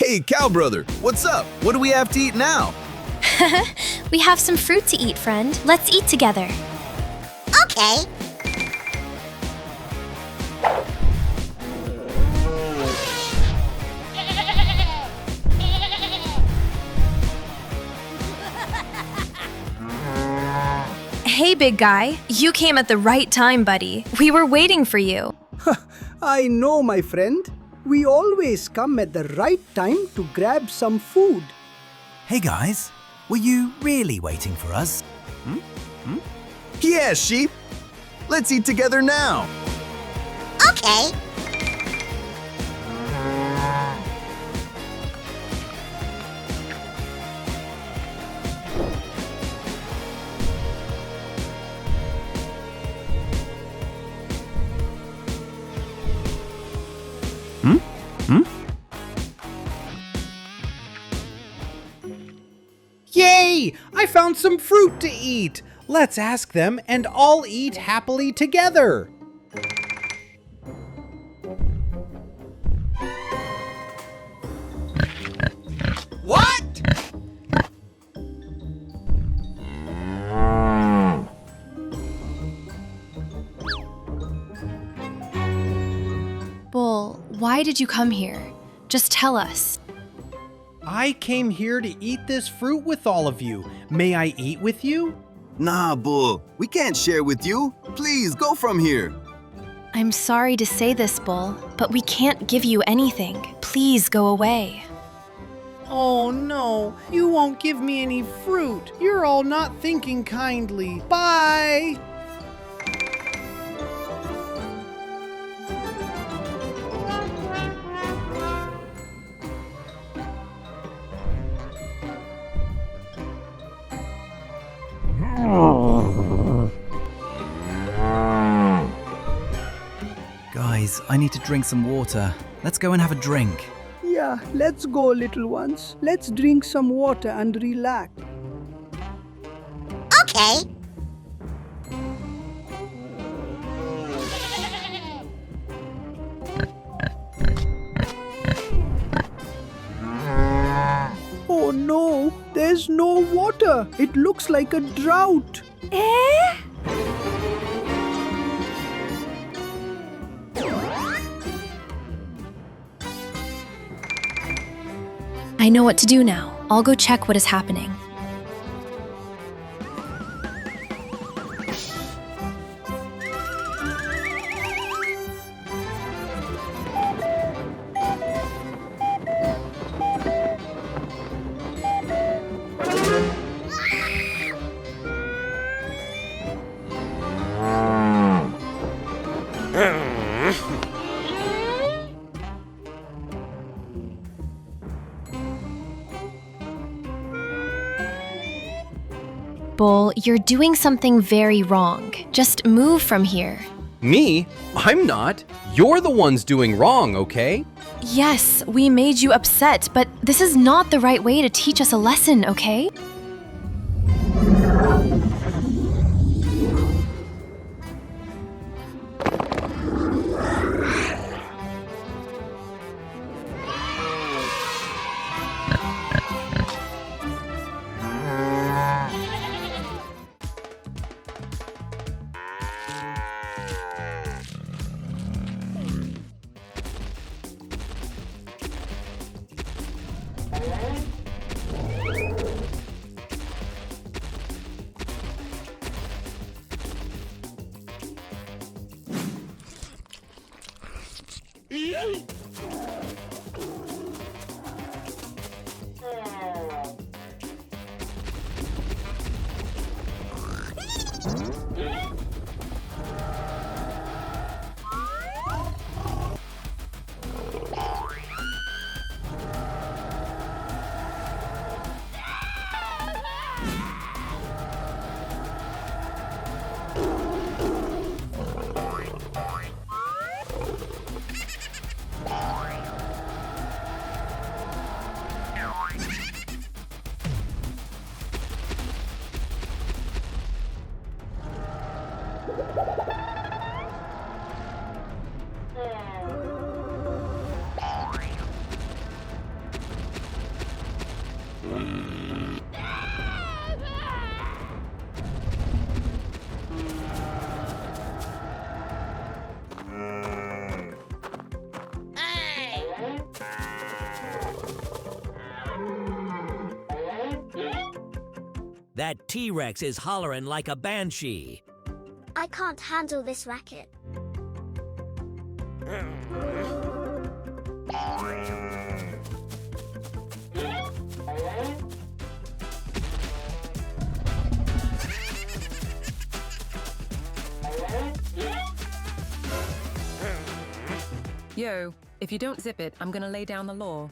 Hey, cow brother, what's up? What do we have to eat now? We have some fruit to eat, friend. Let's eat together. Okay. Hey, big guy. You came at the right time, buddy. We were waiting for you. I know, my friend. We always come at the right time to grab some food. Hey guys, were you really waiting for us? Yeah, sheep. Let's eat together now. Okay. Yay! I found some fruit to eat! Let's ask them and all eat happily together! What? Bull, why did you come here? Just tell us. I came here to eat this fruit with all of you. May I eat with you? Nah, Bull. We can't share with you. Please, go from here. I'm sorry to say this, Bull, but we can't give you anything. Please go away. Oh no, you won't give me any fruit. You're all not thinking kindly. Bye! Guys, I need to drink some water. Let's go and have a drink. Yeah, let's go, little ones. Let's drink some water and relax. Okay. Oh no, there's no water. It looks like a drought. I know what to do now. I'll go check what is happening. Bull, you're doing something very wrong. Just move from here. Me? I'm not. You're the ones doing wrong, okay? Yes, we made you upset, but this is not the right way to teach us a lesson, okay? That T-Rex is hollering like a banshee. I can't handle this racket. Yo, if you don't zip it, I'm gonna lay down the law.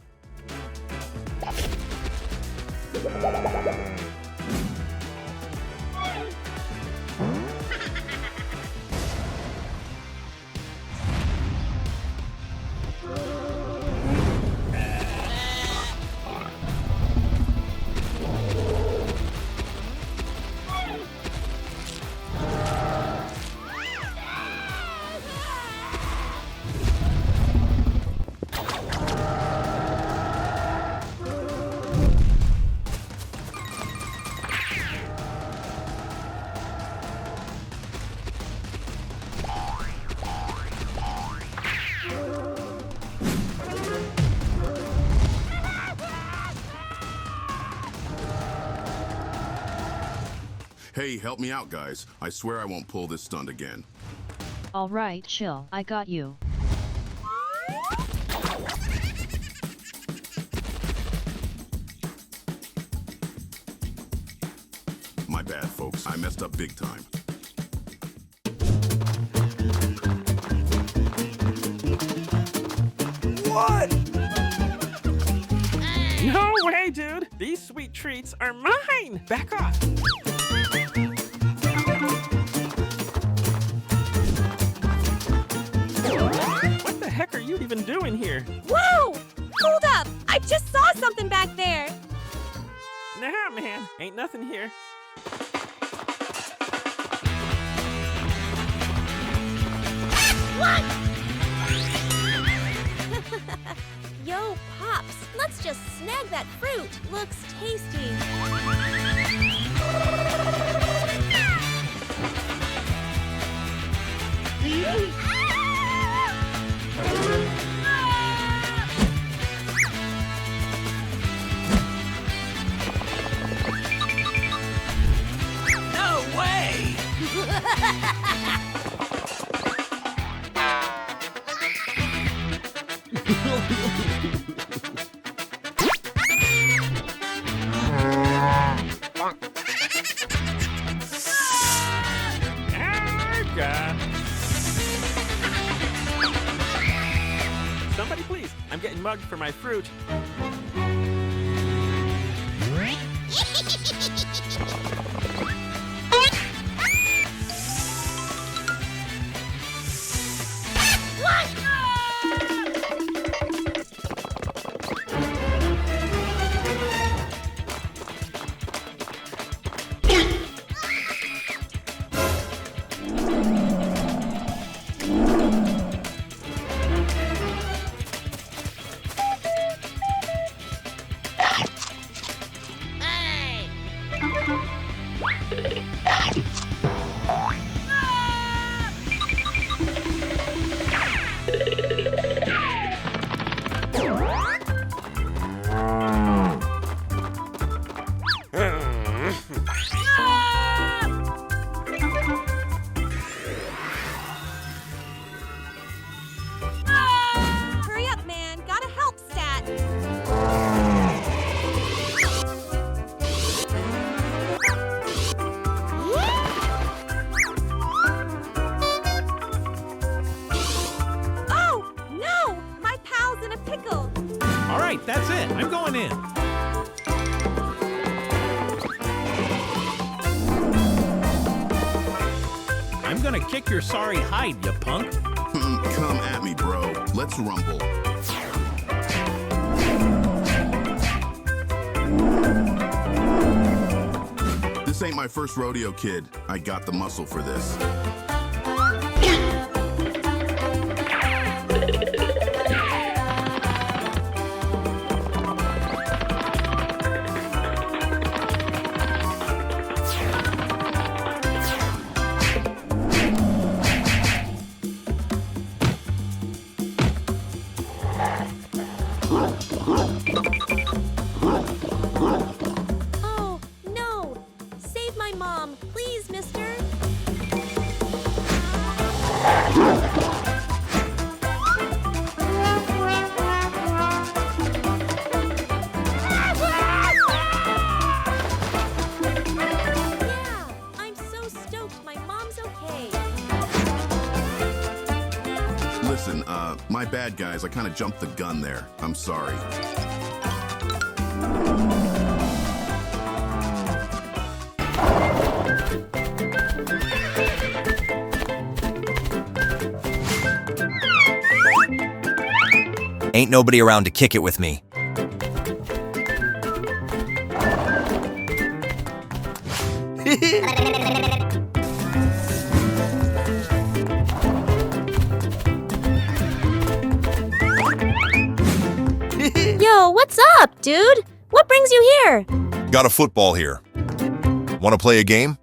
Hey, help me out, guys. I swear I won't pull this stunt again. All right, chill. I got you. My bad, folks. I messed up big time. What? No way, dude! These sweet treats are mine! Back off! What the heck are you even doing here? Whoa! Hold up! I just saw something back there! Nah, man. Ain't nothing here. What? Yo, Pops, let's just snag that fruit. Looks tasty. No way! Somebody please, I'm getting mugged for my fruit. Hurry up, man. Gotta help, Stat. Oh, no! My pal's in a pickle. All right, that's it. I'm going in. I'm gonna kick your sorry hide, you punk. Come at me, bro. Let's rumble. This ain't my first rodeo, kid. I got the muscle for this. bad, guys. I kind of jumped the gun there. I'm sorry. Ain't nobody around to kick it with me. Yo, what's up, dude? What brings you here? Got a football here. Want to play a game?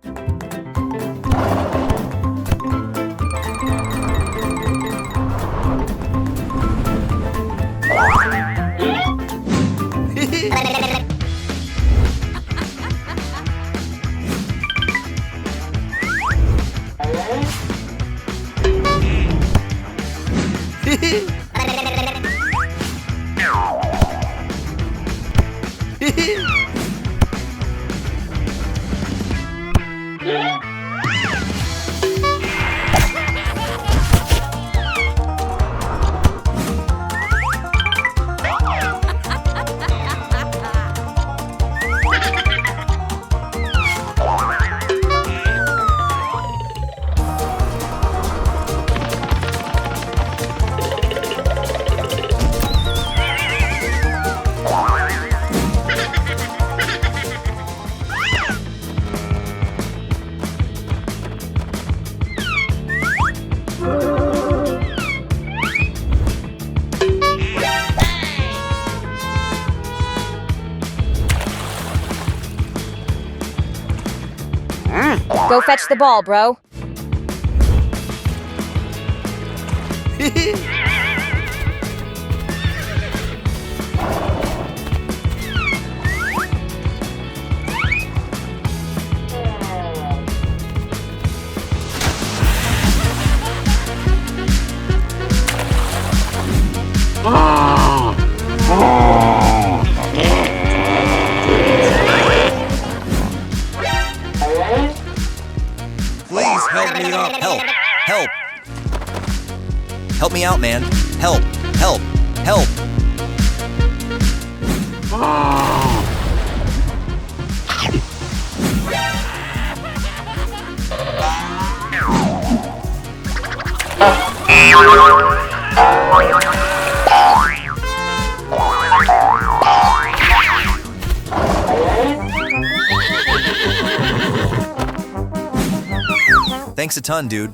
Go fetch the ball, bro. Please help me up. Help. Help. Help me out, man. Help. Help. Help. Thanks a ton, dude.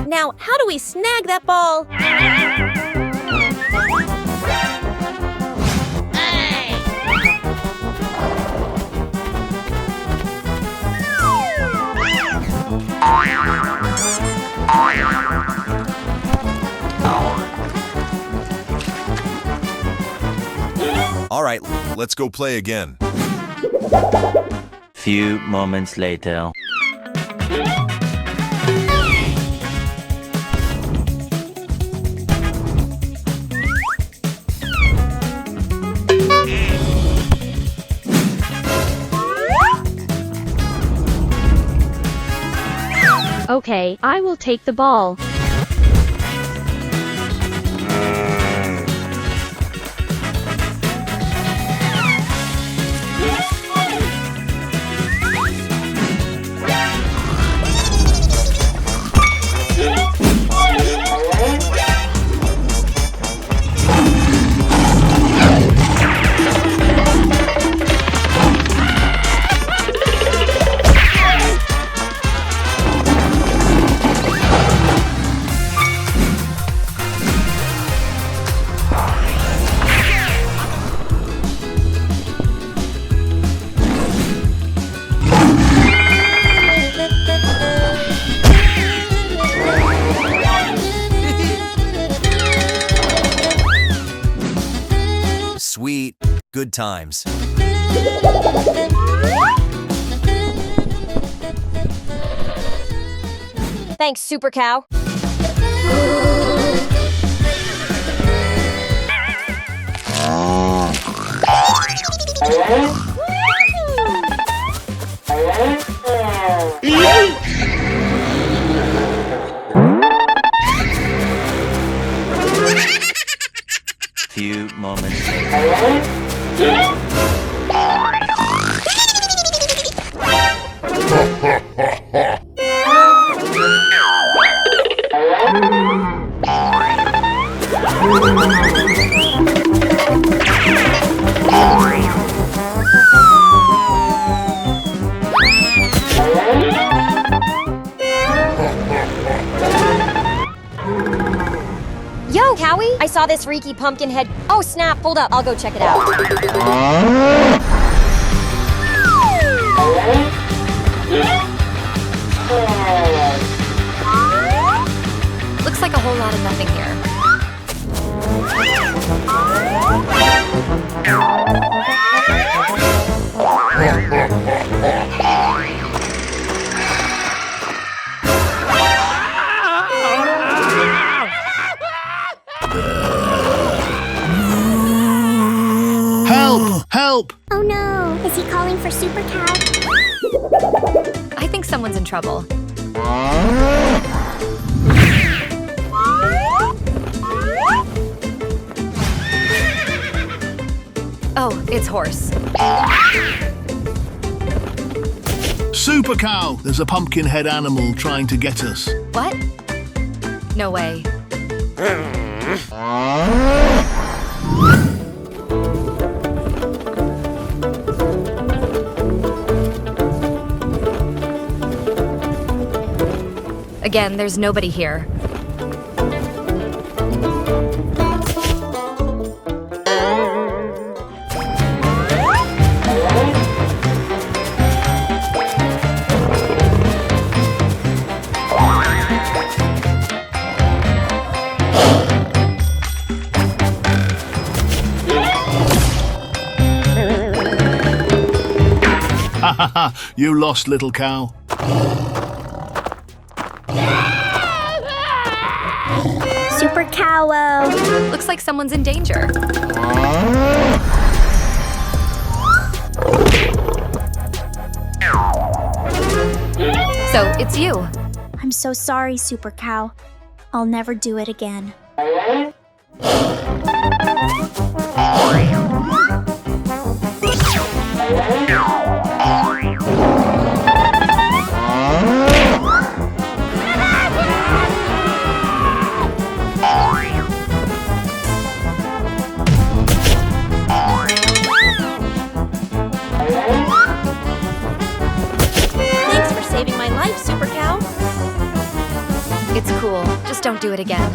Now, how do we snag that ball? All right, let's go play again. Few moments later. Okay, I will take the ball. Sweet. Good times. Thanks, Super Cow. few moments later. Yo, Cowie! I saw this freaky pumpkin head. Oh, snap! Hold up, I'll go check it out. Looks like a whole lot of nothing here. Help! Help! Oh no, is he calling for Super Cow? I think someone's in trouble. Oh, it's Horse. Super Cow! There's a pumpkin head animal trying to get us. What? No way. Again, there's nobody here. Ha ha ha! You lost, little cow. Super Cow. Looks like someone's in danger. So, it's you. I'm so sorry, Super Cow. I'll never do it again. Thanks for saving my life, Super Cow. It's cool. Just don't do it again.